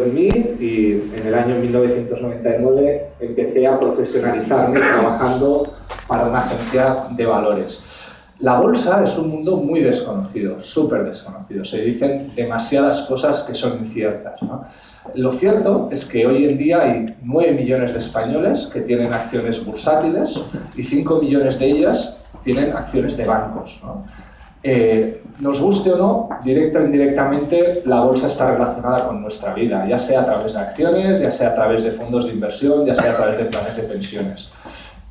en mí y en el año 1999 empecé a profesionalizarme trabajando para una agencia de valores. La bolsa es un mundo muy desconocido, súper desconocido. Se dicen demasiadas cosas que son inciertas, ¿no? Lo cierto es que hoy en día hay 9 millones de españoles que tienen acciones bursátiles y 5 millones de ellas tienen acciones de bancos, ¿no? Nos guste o no, directa o indirectamente, la bolsa está relacionada con nuestra vida, ya sea a través de acciones, ya sea a través de fondos de inversión, ya sea a través de planes de pensiones.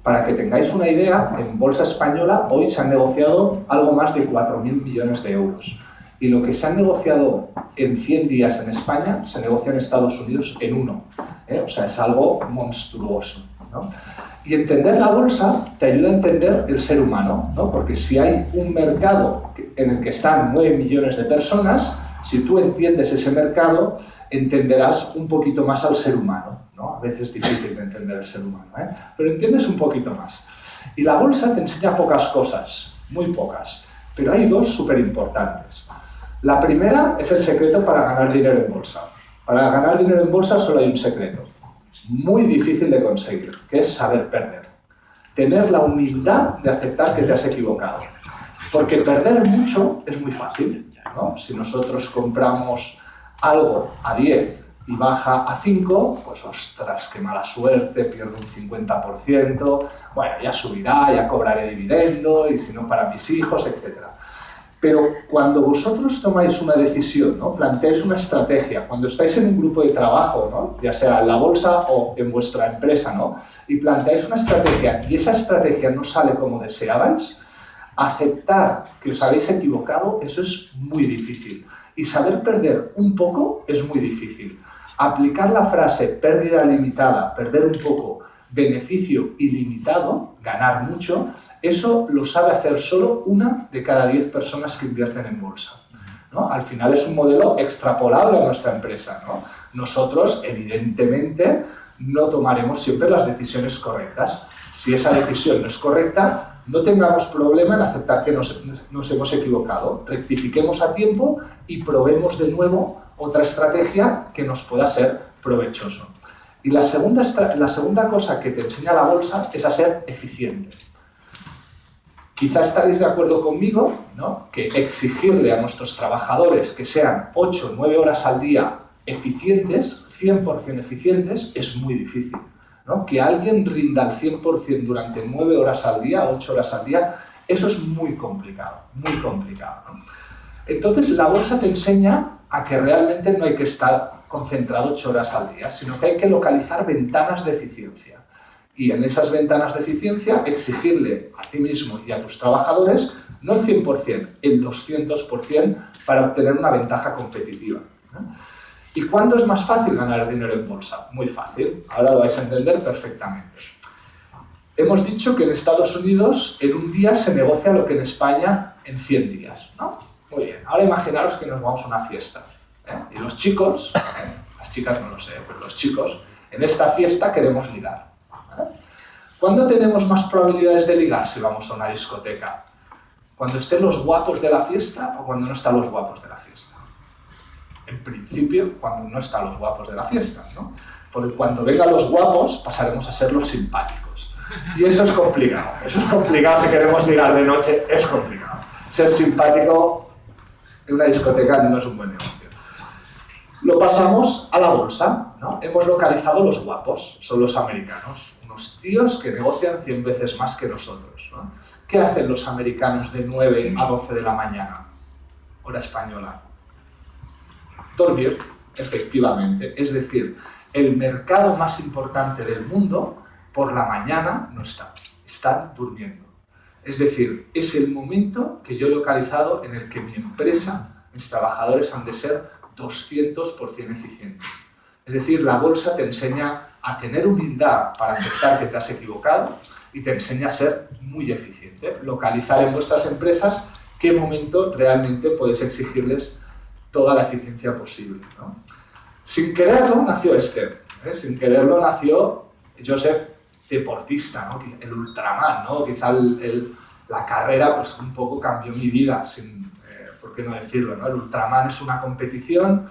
Para que tengáis una idea, en bolsa española hoy se han negociado algo más de 4.000 millones de euros. Y lo que se han negociado en 100 días en España, se negocia en Estados Unidos en 1. O sea, es algo monstruoso, ¿no? Y entender la bolsa te ayuda a entender el ser humano, ¿no? Porque si hay un mercado en el que están 9 millones de personas, si tú entiendes ese mercado, entenderás un poquito más al ser humano, ¿no? A veces es difícil de entender el ser humano, ¿eh? Pero entiendes un poquito más. Y la bolsa te enseña pocas cosas, muy pocas, pero hay dos súper importantes. La primera es el secreto para ganar dinero en bolsa. Para ganar dinero en bolsa solo hay un secreto, muy difícil de conseguir, que es saber perder. Tener la humildad de aceptar que te has equivocado. Porque perder mucho es muy fácil, ¿no? Si nosotros compramos algo a 10 y baja a 5, pues ostras, qué mala suerte, pierdo un 50%, bueno, ya subirá, ya cobraré dividendo, y si no para mis hijos, etc. Pero cuando vosotros tomáis una decisión, ¿no? Planteáis una estrategia, cuando estáis en un grupo de trabajo, ¿no? Ya sea en la bolsa o en vuestra empresa, ¿no? Y planteáis una estrategia y esa estrategia no sale como deseabais, aceptar que os habéis equivocado, eso es muy difícil. Y saber perder un poco es muy difícil. Aplicar la frase pérdida limitada, perder un poco, beneficio ilimitado, ganar mucho, eso lo sabe hacer solo 1 de cada 10 personas que invierten en bolsa, ¿no? Al final es un modelo extrapolable a nuestra empresa, ¿no? Nosotros, evidentemente, no tomaremos siempre las decisiones correctas. Si esa decisión no es correcta, no tengamos problema en aceptar que nos hemos equivocado. Rectifiquemos a tiempo y probemos de nuevo otra estrategia que nos pueda ser provechoso. Y la segunda cosa que te enseña la bolsa es a ser eficiente. Quizás estaréis de acuerdo conmigo, ¿no? Que exigirle a nuestros trabajadores que sean 8 o 9 horas al día eficientes, 100% eficientes, es muy difícil, ¿no? Que alguien rinda al 100% durante 9 horas al día, 8 horas al día, eso es muy complicado, ¿no? Entonces la bolsa te enseña a que realmente no hay que estar concentrado 8 horas al día, sino que hay que localizar ventanas de eficiencia. Y en esas ventanas de eficiencia exigirle a ti mismo y a tus trabajadores no el 100%, el 200% para obtener una ventaja competitiva, ¿no? ¿Y cuándo es más fácil ganar dinero en bolsa? Muy fácil, ahora lo vais a entender perfectamente. Hemos dicho que en Estados Unidos en un día se negocia lo que en España en 100 días, ¿no? Muy bien, ahora imaginaros que nos vamos a una fiesta, ¿eh? Y los chicos, las chicas no lo sé, pero los chicos, en esta fiesta queremos ligar, ¿vale? ¿Cuándo tenemos más probabilidades de ligar si vamos a una discoteca? ¿Cuando estén los guapos de la fiesta o cuando no están los guapos de la fiesta? En principio, cuando no están los guapos de la fiesta, ¿no? Porque cuando vengan los guapos pasaremos a ser los simpáticos. Y eso es complicado si queremos ligar de noche, es complicado. Ser simpático en una discoteca no es un buen negocio. Lo pasamos a la bolsa, ¿no? Hemos localizado los guapos, son los americanos, unos tíos que negocian 100 veces más que nosotros, ¿no? ¿Qué hacen los americanos de 9 a 12 de la mañana, hora española? Dormir, efectivamente. Es decir, el mercado más importante del mundo, por la mañana no están durmiendo. Es decir, es el momento que yo he localizado en el que mi empresa, mis trabajadores han de ser 200% eficientes. Es decir, la bolsa te enseña a tener humildad para aceptar que te has equivocado y te enseña a ser muy eficiente. Localizar en vuestras empresas qué momento realmente puedes exigirles toda la eficiencia posible, ¿no? Sin quererlo nació Esther, ¿eh? Sin quererlo nació Joseph, deportista, ¿no? El Ultraman, ¿no? Quizá la carrera pues un poco cambió mi vida, ¿por qué no decirlo, ¿no? El Ultraman es una competición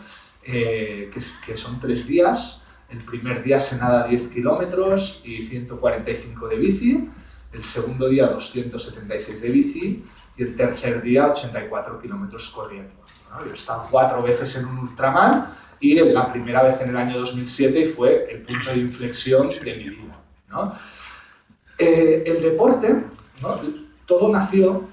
que son 3 días. El primer día se nada 10 kilómetros y 145 de bici, el segundo día 276 de bici y el tercer día 84 kilómetros corriendo, ¿no? Yo he estado 4 veces en un ultramar y la primera vez en el año 2007 fue el punto de inflexión de mi vida, ¿no? El deporte, ¿no? Todo nació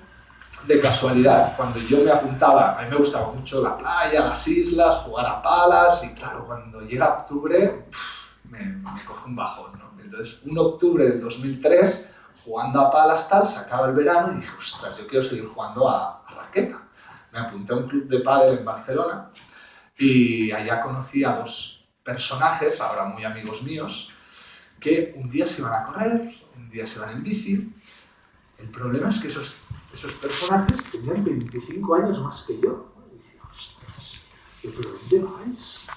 de casualidad. Cuando yo me apuntaba, a mí me gustaba mucho la playa, las islas, jugar a palas, y claro, cuando llega octubre me coge un bajón, ¿no? Entonces, un octubre del 2003, jugando a palas tal, se acaba el verano y dije, ostras, yo quiero seguir jugando a raqueta. Me apunté a un club de pádel en Barcelona y allá conocí a 2 personajes, ahora muy amigos míos, que un día se iban a correr, un día se iban en bici. El problema es que esos personajes tenían 25 años más que yo. Y dije, ostras, ¿pero dónde vais?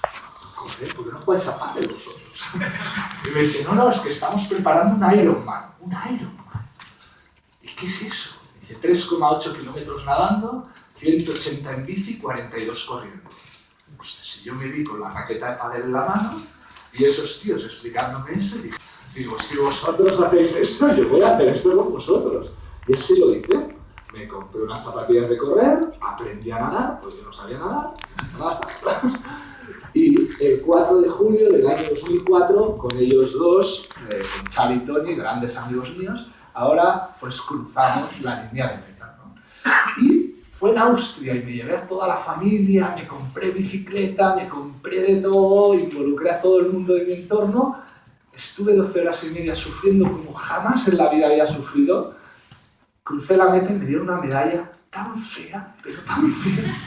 Correr, ¿por qué no jugáis a pádel vosotros? Y me dice, no, es que estamos preparando un Ironman. ¿Un Ironman? ¿Y qué es eso? Dice, 3,8 kilómetros nadando, 180 en bici, 42 corriendo. Ostras, si yo me vi con la raqueta de pádel en la mano y esos tíos explicándome eso, digo, si vosotros hacéis esto, yo voy a hacer esto con vosotros. Y así lo hice. Me compré unas zapatillas de correr, aprendí a nadar, porque yo no sabía nadar, y el 4 de julio del año 2004, con ellos 2, con Xavi y Toni, grandes amigos míos, ahora pues cruzamos la línea de meta, ¿no? Y fue en Austria y me llevé a toda la familia, me compré bicicleta, me compré de todo, involucré a todo el mundo de mi entorno, estuve 12 horas y media sufriendo como jamás en la vida había sufrido. Crucé la meta y me dieron una medalla tan fea, pero tan fea.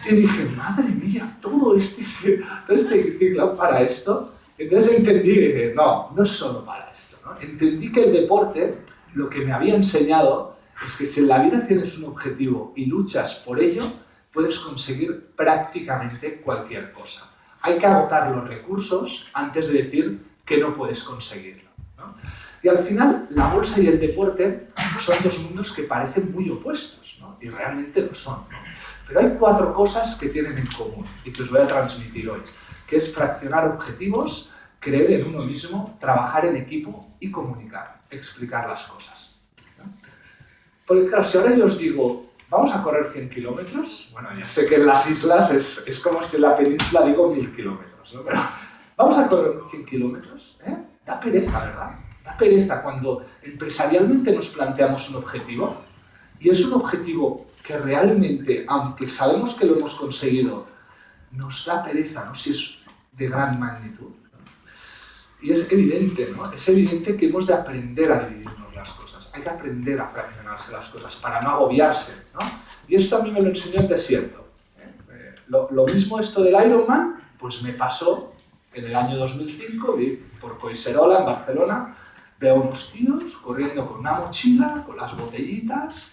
Y dije, madre mía, todo este ciclo para esto. Entonces entendí y dije, no es solo para esto, ¿no? Entendí que el deporte, lo que me había enseñado, es que si en la vida tienes un objetivo y luchas por ello, puedes conseguir prácticamente cualquier cosa. Hay que agotar los recursos antes de decir que no puedes conseguirlo, ¿no? Y al final, la bolsa y el deporte son 2 mundos que parecen muy opuestos, ¿no? Y realmente lo son, ¿no? Pero hay 4 cosas que tienen en común y que os voy a transmitir hoy, que es fraccionar objetivos, creer en uno mismo, trabajar en equipo y comunicar, explicar las cosas, ¿no? Porque claro, si ahora yo os digo, vamos a correr 100 kilómetros, bueno, ya sé que en las islas es como si en la península digo 1000 kilómetros, ¿no? Pero vamos a correr 100 kilómetros, ¿eh? Da pereza, ¿verdad? Da pereza cuando empresarialmente nos planteamos un objetivo y es un objetivo que realmente, aunque sabemos que lo hemos conseguido, nos da pereza, ¿no? Si es de gran magnitud, ¿no? Y es evidente, ¿no? Es evidente que hemos de aprender a dividirnos las cosas, hay que aprender a fraccionarse las cosas para no agobiarse, ¿no? Y esto a mí me lo enseñó el desierto, ¿eh? Lo mismo esto del Ironman, pues me pasó en el año 2005, vi por Collserola, en Barcelona, veo a unos tíos corriendo con una mochila, con las botellitas,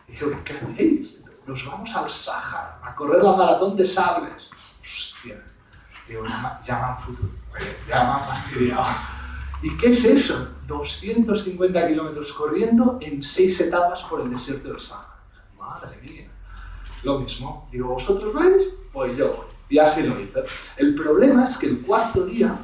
y digo, ¿qué hacéis? Nos vamos al Sáhara a correr la maratón de sables. Hostia, digo, ya me han futuro, ya me han fastidiado. ¿Y qué es eso? 250 kilómetros corriendo en 6 etapas por el desierto del Sáhara. Madre mía. Lo mismo, digo, ¿vosotros vais? Pues yo voy. Y así lo hice. El problema es que el 4.º día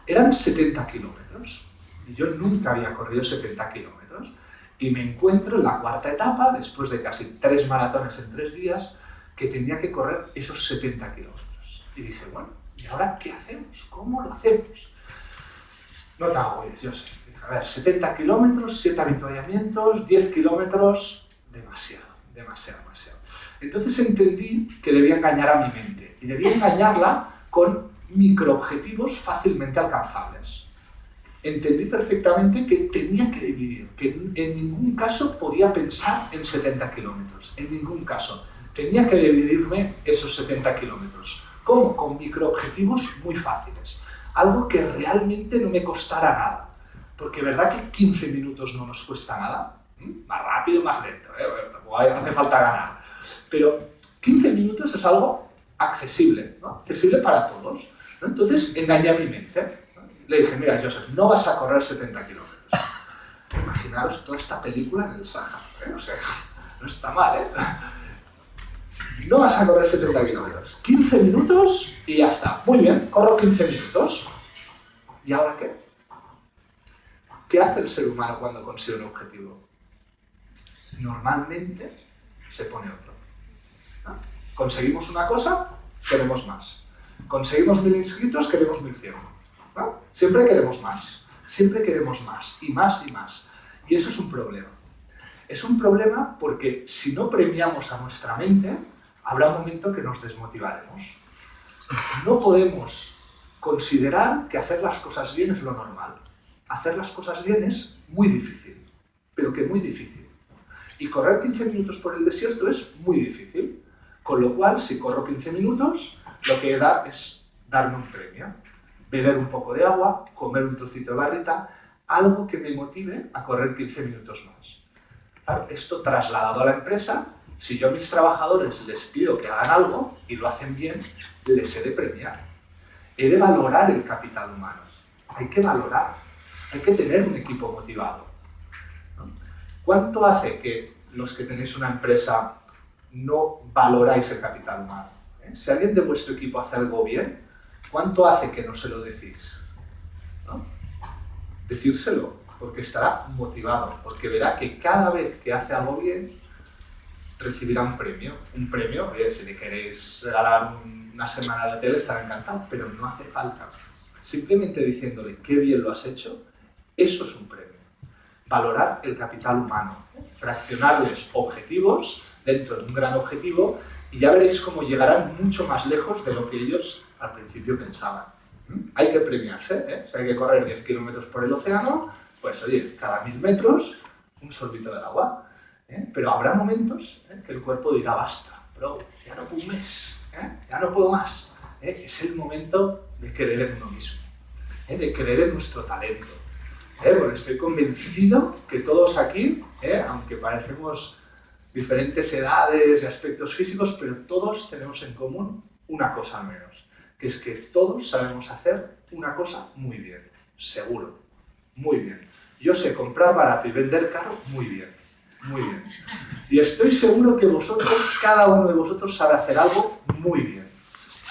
eran 70 kilómetros. Y yo nunca había corrido 70 kilómetros. Y me encuentro en la 4ª etapa, después de casi 3 maratones en 3 días, que tenía que correr esos 70 kilómetros. Y dije, bueno, ¿y ahora qué hacemos? ¿Cómo lo hacemos? No te agobies, yo sé. Dije, a ver, 70 kilómetros, 7 avituallamientos, 10 kilómetros, demasiado. Entonces entendí que debía engañar a mi mente. Y debía engañarla con microobjetivos fácilmente alcanzables. Entendí perfectamente que tenía que dividir, que en ningún caso podía pensar en 70 kilómetros, en ningún caso. Tenía que dividirme esos 70 kilómetros. ¿Cómo? Con microobjetivos muy fáciles. Algo que realmente no me costara nada. Porque ¿verdad que 15 minutos no nos cuesta nada? Más rápido, más lento, hace falta ganar. Pero 15 minutos es algo accesible, ¿no? Accesible para todos, ¿no? Entonces engañé a mi mente. Le dije, mira, Joseph, no vas a correr 70 kilómetros. Imaginaros toda esta película en el Sáhara, ¿eh? O sea, no está mal, ¿eh? No vas a correr 70 kilómetros. 15 minutos y ya está. Muy bien, corro 15 minutos. ¿Y ahora qué? ¿Qué hace el ser humano cuando consigue un objetivo? Normalmente se pone otro. ¿No? Conseguimos una cosa, queremos más. Conseguimos 1000 inscritos, queremos 1100. ¿No? Siempre queremos más. Siempre queremos más y más y más. Y eso es un problema. Es un problema porque si no premiamos a nuestra mente, habrá un momento que nos desmotivaremos. No podemos considerar que hacer las cosas bien es lo normal. Hacer las cosas bien es muy difícil, pero que muy difícil. Y correr 15 minutos por el desierto es muy difícil. Con lo cual, si corro 15 minutos, lo que da es darme un premio. Beber un poco de agua, comer un trocito de barrita, algo que me motive a correr 15 minutos más. Claro, esto trasladado a la empresa, si yo a mis trabajadores les pido que hagan algo y lo hacen bien, les he de premiar. He de valorar el capital humano. Hay que valorar. Hay que tener un equipo motivado. ¿No? ¿Cuánto hace que los que tenéis una empresa no valoráis el capital humano? Si alguien de vuestro equipo hace algo bien, ¿cuánto hace que no se lo decís? ¿No? Decírselo, porque estará motivado, porque verá que cada vez que hace algo bien, recibirá un premio. Un premio, si le queréis regalar una semana de hotel, estará encantado, pero no hace falta. Simplemente diciéndole qué bien lo has hecho, eso es un premio. Valorar el capital humano, fraccionarles objetivos dentro de un gran objetivo y ya veréis cómo llegarán mucho más lejos de lo que ellos al principio pensaban. Hay que premiarse, Si hay que correr 10 kilómetros por el océano, pues oye, cada 1000 metros, un sorbito del agua. Pero habrá momentos que el cuerpo dirá basta, pero ya no puedo más, ya no puedo más. Es el momento de creer en uno mismo, de creer en nuestro talento. Porque estoy convencido que todos aquí, aunque parecemos diferentes edades y aspectos físicos, pero todos tenemos en común una cosa al menos, que es que todos sabemos hacer una cosa muy bien, seguro, muy bien. Yo sé comprar barato y vender caro muy bien, muy bien. Y estoy seguro que vosotros, cada uno de vosotros sabe hacer algo muy bien.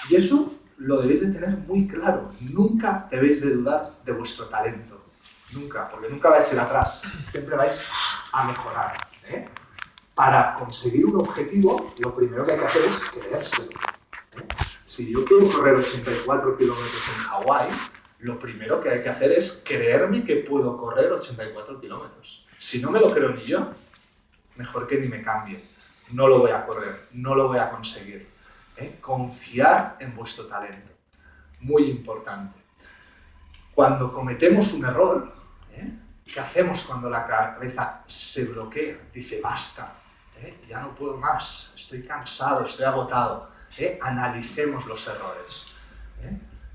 Y eso lo debéis de tener muy claro. Nunca debéis de dudar de vuestro talento. Nunca, porque nunca vais a ir atrás. Siempre vais a mejorar. Para conseguir un objetivo, lo primero que hay que hacer es creérselo. Si yo quiero correr 84 kilómetros en Hawái, lo primero que hay que hacer es creerme que puedo correr 84 kilómetros. Si no me lo creo ni yo, mejor que ni me cambie. No lo voy a correr, no lo voy a conseguir. Confiar en vuestro talento. Muy importante. Cuando cometemos un error, ¿qué hacemos cuando la cabeza se bloquea? Dice, basta, ya no puedo más, estoy cansado, estoy agotado. Analicemos los errores.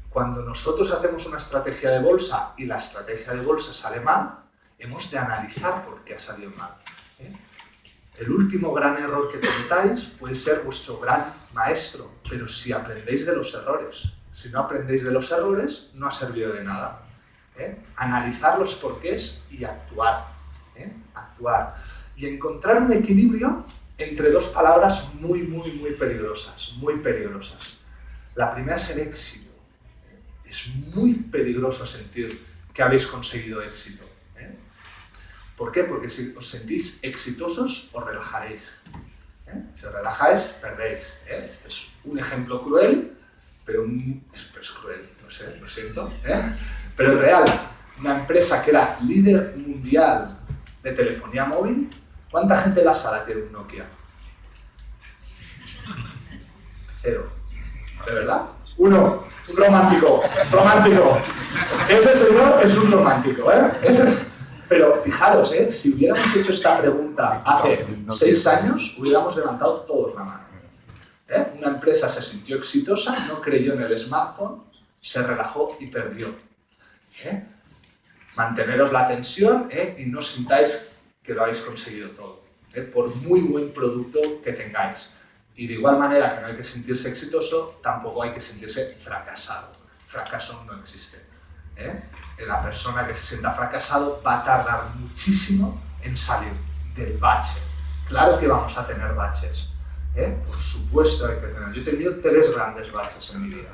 Cuando nosotros hacemos una estrategia de bolsa y la estrategia de bolsa sale mal, hemos de analizar por qué ha salido mal. El último gran error que cometáis puede ser vuestro gran maestro, pero si aprendéis de los errores. Si no aprendéis de los errores, no ha servido de nada. Analizar los porqués y actuar. Actuar. Y encontrar un equilibrio entre dos palabras muy, muy, muy peligrosas. Muy peligrosas. La primera es el éxito. Es muy peligroso sentir que habéis conseguido éxito. ¿Por qué? Porque si os sentís exitosos, os relajaréis. Si os relajáis, perdéis. Este es un ejemplo cruel, pero es cruel, no sé, lo siento. Pero es real. Una empresa que era líder mundial de telefonía móvil, ¿cuánta gente en la sala tiene un Nokia? 0. ¿De verdad? Uno. Un romántico. Romántico. Ese señor es un romántico, Pero fijaros, si hubiéramos hecho esta pregunta hace 6 años, hubiéramos levantado todos la mano. Una empresa se sintió exitosa, no creyó en el smartphone, se relajó y perdió. Manteneros la tensión y no sintáis que lo habéis conseguido todo, por muy buen producto que tengáis. Y de igual manera que no hay que sentirse exitoso, tampoco hay que sentirse fracasado. Fracaso no existe. La persona que se sienta fracasado va a tardar muchísimo en salir del bache. Claro que vamos a tener baches, Por supuesto hay que tener. Yo he tenido 3 grandes baches en mi vida.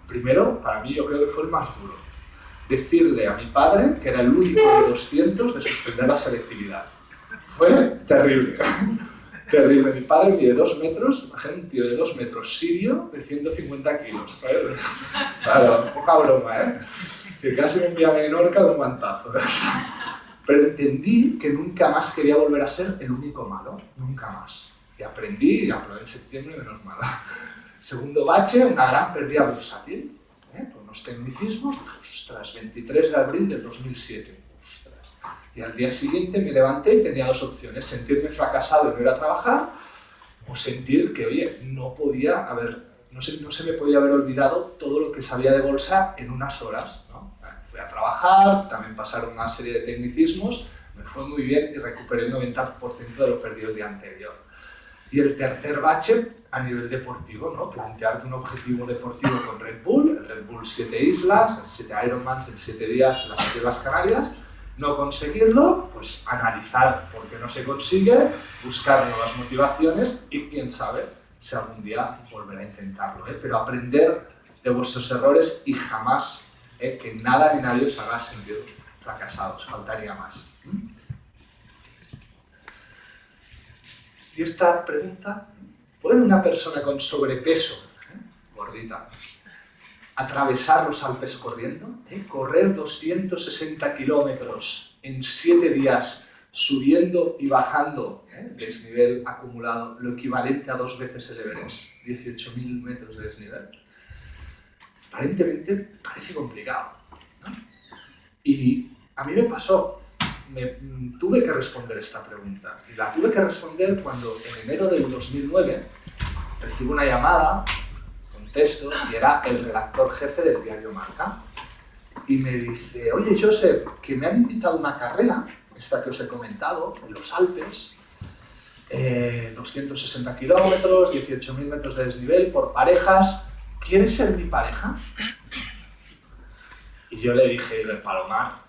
Primero, para mí yo creo que fue el más duro. Decirle a mi padre que era el único de 200 de suspender la selectividad. Fue terrible. Terrible. Mi padre mide 2 metros, imagínate un tío de 2 metros sirio de 150 kilos. Claro, poca broma, ¿eh? Que casi me enviaba en Orca de un guantazo. Pero entendí que nunca más quería volver a ser el único malo. Nunca más. Y aprendí, y aprobé en septiembre, menos mal. Segundo bache, una gran pérdida bursátil. Por unos tecnicismos, dije, ostras, 23 de abril del 2007. Ostras. Y al día siguiente me levanté y tenía 2 opciones. Sentirme fracasado y no ir a trabajar, o sentir que, oye, no se me podía haber olvidado todo lo que sabía de bolsa en unas horas, ¿no? Fui a trabajar, también pasaron una serie de tecnicismos, me fue muy bien y recuperé el 90% de lo perdido el día anterior. Y el tercer bache, a nivel deportivo, ¿no? Plantearte un objetivo deportivo con Red Bull, el Red Bull 7 islas, el 7 Ironmans en 7 días en las Islas Canarias, no conseguirlo, pues analizar por qué no se consigue, buscar nuevas motivaciones y quién sabe si algún día volverá a intentarlo, pero aprender de vuestros errores y jamás que nada ni nadie os haga sentir fracasados, faltaría más. Y esta pregunta, ¿puede una persona con sobrepeso, gordita, atravesar los Alpes corriendo? Correr 260 kilómetros en 7 días, subiendo y bajando desnivel acumulado, lo equivalente a 2 veces el Everest, 18.000 metros de desnivel. Aparentemente parece complicado, ¿no? Y a mí me pasó, tuve que responder esta pregunta, y la tuve que responder cuando en enero del 2009 recibo una llamada, contesto, y era el redactor jefe del diario Marca, y me dice, oye Josep, que me han invitado a una carrera, esta que os he comentado, en los Alpes, 260 kilómetros, 18.000 metros de desnivel, por parejas, ¿quieres ser mi pareja? Y yo le dije, Palomar,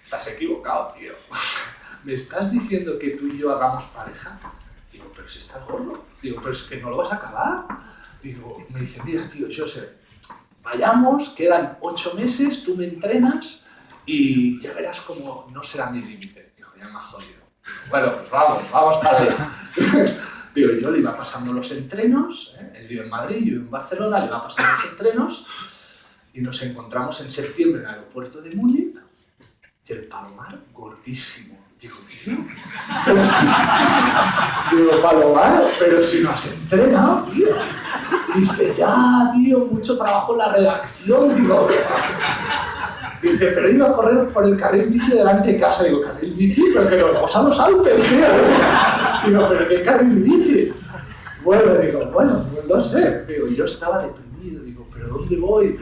estás equivocado, tío. ¿Me estás diciendo que tú y yo hagamos pareja? Digo, pero si estás gordo. Digo, pero es que no lo vas a acabar. Digo, me dice, mira, tío, Joseph, vayamos, quedan 8 meses, tú me entrenas y ya verás cómo no será mi límite. Digo, ya me has jodido. Bueno, pues vamos para allá. Digo, yo le iba pasando los entrenos, él vive en Madrid, yo vivo en Barcelona, le iba pasando los entrenos y nos encontramos en septiembre en el aeropuerto de Múnich y el Palomar gordísimo. Digo, tío, Palomar, pero si no has entrenado, tío. Dice, ya, tío, mucho trabajo en la redacción, digo. Dice, pero iba a correr por el carril bici delante de casa. Digo, ¿carril bici? Pero que nos vamos a los Alpes, tío. Digo, ¿pero qué carril bici? Bueno, no sé. Digo, yo estaba deprimido. Digo, ¿pero dónde voy?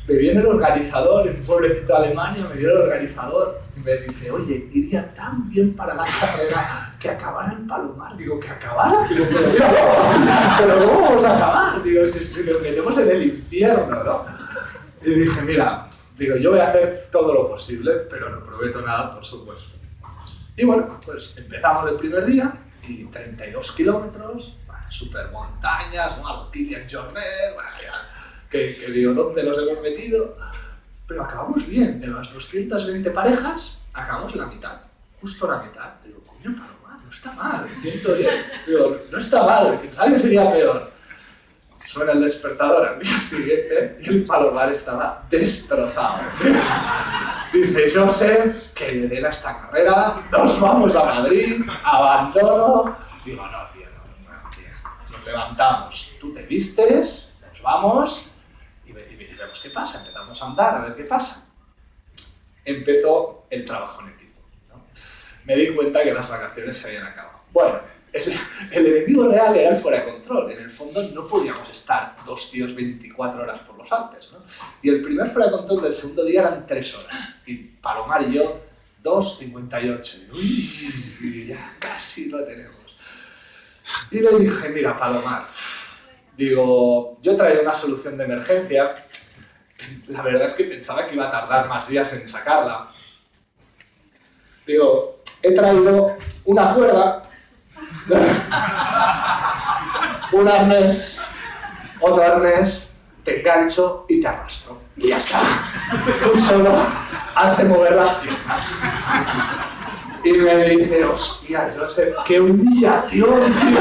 Me viene el organizador, en un pueblecito de Alemania, me viene el organizador y me dice, oye, iría tan bien para la carrera que acabara en Palomar. Digo, ¿que acabara? Digo, pero ¿cómo vamos a acabar? Digo, si nos metemos en el infierno, ¿no? Y dije, mira, digo, yo voy a hacer todo lo posible, pero no prometo nada, por supuesto. Y bueno, pues empezamos el primer día y 32 kilómetros, super montañas, Kilian Jornet, que digo, ¿dónde los hemos metido? Pero acabamos bien, de las 220 parejas, acabamos la mitad, justo la mitad. Digo, coño, Palomar, no está mal, 110. Digo, no está mal, pensaba que sería peor. Suena el despertador al día siguiente y el Palomar estaba destrozado. Dice, yo sé que le den a esta carrera, nos vamos a Madrid, abandono. Digo, no, tío, nos levantamos, tú te vistes, nos vamos y vemos qué pasa, empezamos a andar a ver qué pasa. Empezó el trabajo en equipo, ¿no? Me di cuenta que las vacaciones se habían acabado. Bueno, el enemigo real era el fuera de control. En el fondo no podíamos estar 2 tíos 24 horas por los Alpes, ¿no? Y el primer fuera de control del segundo día eran 3 horas. Y Palomar y yo, 2:58. Uy, ya casi lo tenemos. Y le dije, mira, Palomar, digo, yo he traído una solución de emergencia. La verdad es que pensaba que iba a tardar más días en sacarla. Digo, he traído una cuerda un arnés, otro arnés, te engancho y te arrastro. Y ya está. Tú solo has de mover las piernas. Y me dice, hostia, Joseph, qué humillación, tío.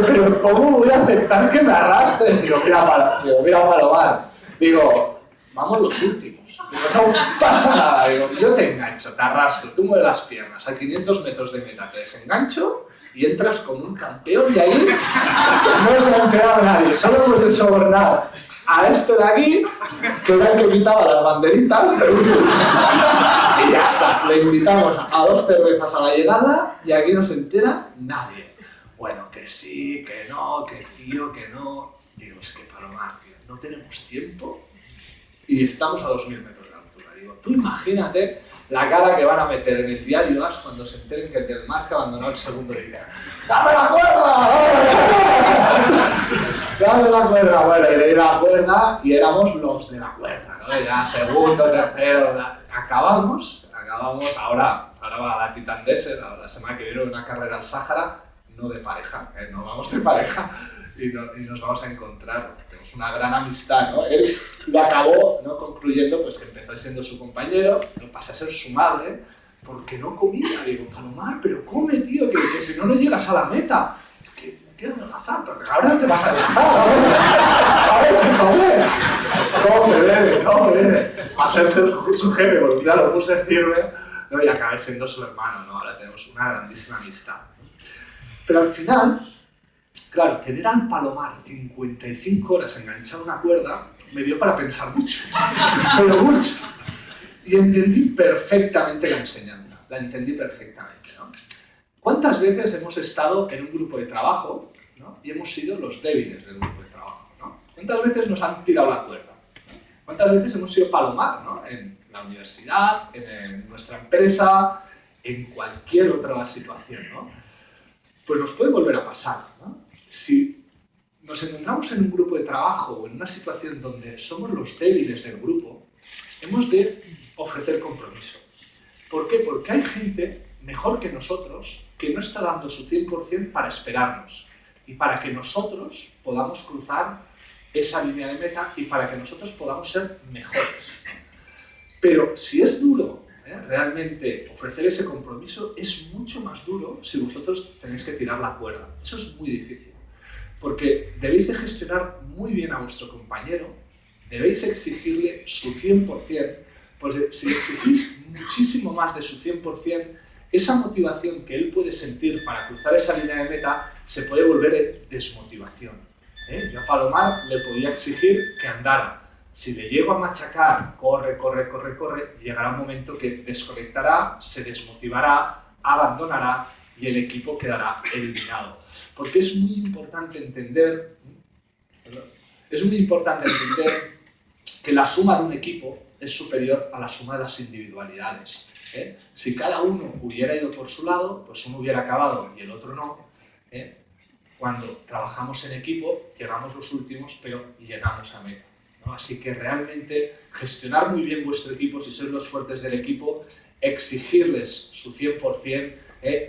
Pero ¿cómo voy a aceptar que me arrastres? Digo, mira Palomar. Digo, vamos los últimos. Digo, no pasa nada. Digo, yo te engancho, te arrastro, tú mueves las piernas. A 500 metros de meta te desengancho y entras como un campeón y ahí no se ha enterado nadie. Solo hemos de sobornar a este de aquí, que era el que quitaba las banderitas del bus. Y ya está, le invitamos a 2 cervezas a la llegada y aquí no se entera nadie. Bueno, que sí, que no, que tío, que no. Digo, es que Palomar, tío, no tenemos tiempo y estamos a 2000 metros de altura. Digo, tú imagínate la cara que van a meter en el diario AS cuando se enteren que el del Marca abandonó el segundo día. ¡Dame la cuerda! ¡Dame la cuerda! Bueno, y le di la cuerda y éramos los de la cuerda, ¿no? Ya segundo, tercero, acabamos, ahora va a la Titan Desert, la semana que viene una carrera al Sáhara, no de pareja, no vamos de pareja y nos vamos a encontrar. Tenemos una gran amistad, ¿no? Él lo acabó, ¿no? Concluyendo pues que empezó siendo su compañero, lo pasé a ser su madre, porque no comía. Digo, Palomar, pero come, tío, que si no, no llegas a la meta. Que no quiero adelgazar, pero ahora te vas a adelgazar, joder. Come, bebe. Pasé a ser su jefe, porque ya lo puse firme, ¿no? Y acabé siendo su hermano, ¿no? Ahora tenemos una grandísima amistad. Pero al final, claro, tener al Palomar 55 horas enganchado a una cuerda me dio para pensar mucho, pero mucho. Y entendí perfectamente la enseñanza, la entendí perfectamente, ¿no? ¿Cuántas veces hemos estado en un grupo de trabajo, ¿no? Y hemos sido los débiles del grupo de trabajo, ¿no? ¿Cuántas veces nos han tirado la cuerda? ¿Cuántas veces hemos sido Palomar, ¿no? En la universidad, en nuestra empresa, en cualquier otra situación, ¿no? Pues nos puede volver a pasar, ¿no? Si nos encontramos en un grupo de trabajo o en una situación donde somos los débiles del grupo, hemos de ofrecer compromiso. ¿Por qué? Porque hay gente mejor que nosotros que no está dando su 100% para esperarnos y para que nosotros podamos cruzar esa línea de meta y para que nosotros podamos ser mejores. Pero si es duro, realmente ofrecer ese compromiso, es mucho más duro si vosotros tenéis que tirar la cuerda. Eso es muy difícil, porque debéis de gestionar muy bien a vuestro compañero, debéis exigirle su 100%, pues si exigís muchísimo más de su 100%, esa motivación que él puede sentir para cruzar esa línea de meta se puede volver en desmotivación. Yo a Palomar le podía exigir que andara. Si le llego a machacar, corre, llegará un momento que desconectará, se desmotivará, abandonará y el equipo quedará eliminado. Porque es muy importante entender que la suma de un equipo es superior a la suma de las individualidades. Si cada uno hubiera ido por su lado, pues uno hubiera acabado y el otro no. Cuando trabajamos en equipo, llegamos los últimos, pero llegamos a meta, ¿no? Así que realmente gestionar muy bien vuestro equipo, si sois los fuertes del equipo, exigirles su 100%,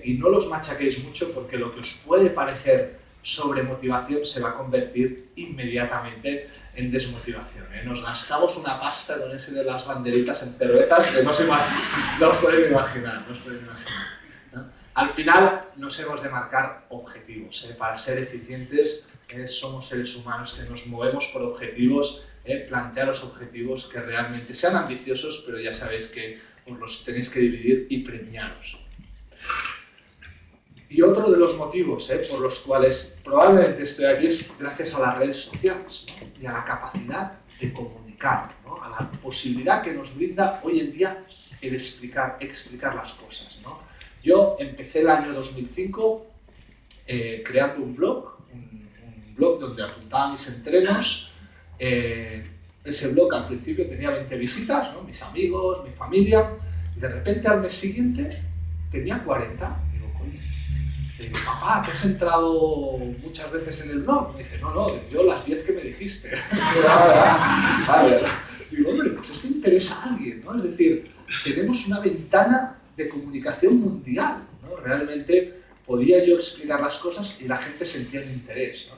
y no los machaquéis mucho porque lo que os puede parecer sobremotivación se va a convertir inmediatamente en desmotivación. Nos gastamos una pasta con ese de las banderitas en cervezas que no os podéis imaginar. ¿No? Al final nos hemos de marcar objetivos. Para ser eficientes somos seres humanos que nos movemos por objetivos, plantearos objetivos que realmente sean ambiciosos, pero ya sabéis que os los tenéis que dividir y premiaros. Y otro de los motivos por los cuales probablemente estoy aquí es gracias a las redes sociales, ¿no? Y a la capacidad de comunicar, ¿no? A la posibilidad que nos brinda hoy en día el explicar las cosas, ¿no? Yo empecé el año 2005 creando un blog donde apuntaba mis entrenos. Ese blog al principio tenía 20 visitas, ¿no? Mis amigos, mi familia, y de repente al mes siguiente tenía 40. Digo, papá, que has entrado muchas veces en el blog. Me dice, no, yo las 10 que me dijiste. Vale. Digo, hombre, pues esto interesa a alguien, ¿no? Es decir, tenemos una ventana de comunicación mundial, ¿no? Realmente podía yo explicar las cosas y la gente sentía un interés, ¿no?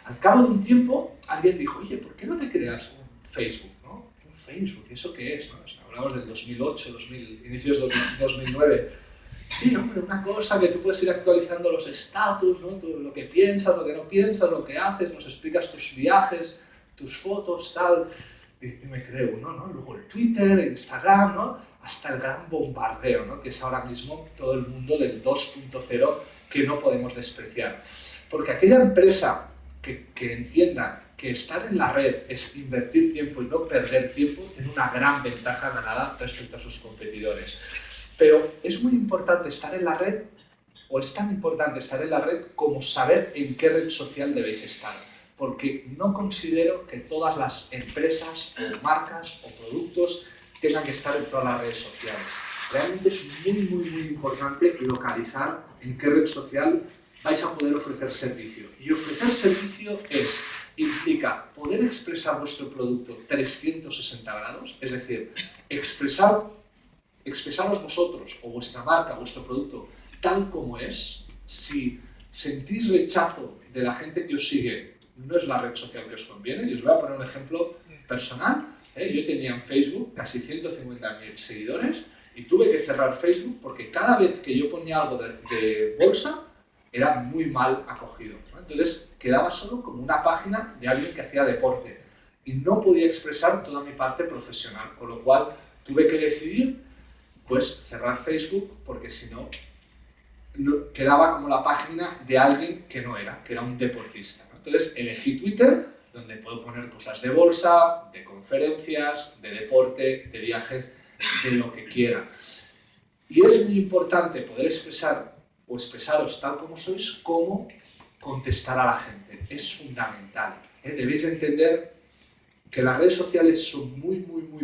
Al cabo de un tiempo, alguien dijo, oye, ¿por qué no te creas un Facebook, ¿no? Un Facebook, ¿eso qué es? ¿No? O sea, hablamos del 2008, inicios de 2009. Sí, hombre, una cosa que tú puedes ir actualizando los estatus, ¿no? Todo lo que piensas, lo que no piensas, lo que haces, nos explicas tus viajes, tus fotos, tal. Y me creo, ¿no? Luego el Twitter, el Instagram, ¿no? Hasta el gran bombardeo, ¿no? Que es ahora mismo todo el mundo del 2.0 que no podemos despreciar. Porque aquella empresa que entienda que estar en la red es invertir tiempo y no perder tiempo, tiene una gran ventaja ganada respecto a sus competidores. Pero es muy importante estar en la red, o es tan importante estar en la red como saber en qué red social debéis estar. Porque no considero que todas las empresas, o marcas, o productos tengan que estar en todas las redes sociales. Realmente es muy importante localizar en qué red social vais a poder ofrecer servicio. Y ofrecer servicio implica poder expresar vuestro producto 360 grados, es decir, expresaros vosotros o vuestra marca, vuestro producto, tal como es. Si sentís rechazo de la gente que os sigue, no es la red social que os conviene. Y os voy a poner un ejemplo personal. Yo tenía en Facebook casi 150.000 seguidores y tuve que cerrar Facebook porque cada vez que yo ponía algo de bolsa, era muy mal acogido, ¿no? Entonces quedaba solo como una página de alguien que hacía deporte y no podía expresar toda mi parte profesional, con lo cual tuve que decidir pues cerrar Facebook porque si no quedaba como la página de alguien que no era, que era un deportista, ¿no? Entonces elegí Twitter, donde puedo poner cosas de bolsa, de conferencias, de deporte, de viajes, de lo que quiera. Y es muy importante poder expresaros tal como sois, como contestar a la gente. Es fundamental. Debéis entender que las redes sociales son muy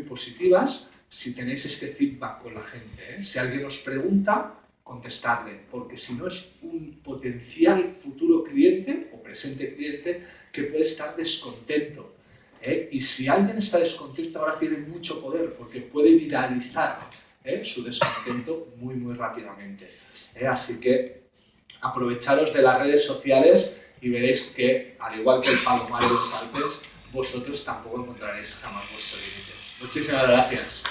positivas si tenéis este feedback con la gente. Si alguien os pregunta, contestadle, porque si no es un potencial futuro cliente o presente cliente que puede estar descontento. Y si alguien está descontento, ahora tiene mucho poder, porque puede viralizar su descontento muy rápidamente. Así que aprovecharos de las redes sociales y veréis que, al igual que el palomar de los Alpes, vosotros tampoco encontraréis jamás vuestro límite. Muchísimas gracias.